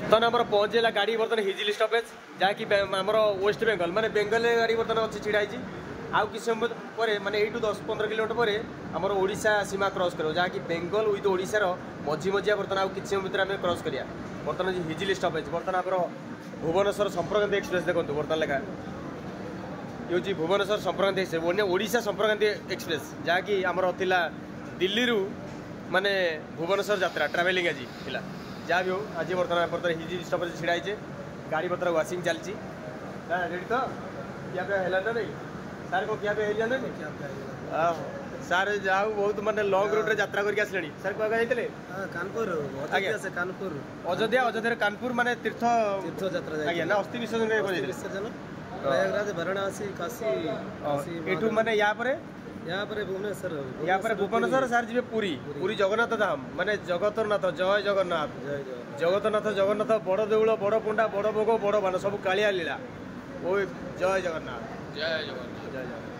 बर्तन आम पहुँचेगा गाड़ी बर्तन हिजिल स्टपेज जहाँकि आम वेस्ट बेंगल माने बेंगल गाड़ी बर्तन अच्छी छिड़ा आउ कि समय पर माने 10-15 किलोमीटर पर आमर ओडिशा सीमा क्रॉस कर जहाँकि बेंगल विथ ओडिशार मझी मझिया बर्तन आउ कि भितर आम क्रॉस करिया बर्तन हिजिल स्टपेज बर्तन आमर भुवनेश्वर संप्रक्रांति एक्सप्रेस देखो बर्तन लेखा ये भुवनेश्वर संप्रक्रांति एक्सप्रेस ओडिशा संप्रक्रांति एक्सप्रेस जहाँकि आमर थिला दिल्ली माने भुवनेश्वर यात्रा ट्रावेलिंग आज थिला जहाँ भी हो आज बर्तमान बर्तमान हिजिल स्टपेज छिड़ाई गाड़ी बर्तमान वाशिंग चलती रेडी तो क्या पे है ना नहीं सार को क्या पे है ना नहीं सार जाऊ बहुत माने लॉन्ग रूट रे यात्रा करके आसलेनी सर को आगे जाइतले कानपुर अयोध्या से कानपुर अयोध्या कानपुर माने तीर्थ यात्रा आगे ना अस्थि विसर्जन रे कोइ विसर्जन प्रयागराज वाराणसी काशी एठू माने यहाँ पर भुवनेश्वर सार जी पुरी पुरी जगन्नाथ धाम माने जगतनाथ जय जगन्नाथ जगतनाथ जगन्नाथ बड़ देउल बड़ पंडा बड़ भोग बड़ बाण सब कालिया लीला ओ जय जगन्नाथ जय जगन्नाथ जय जगन्नाथ।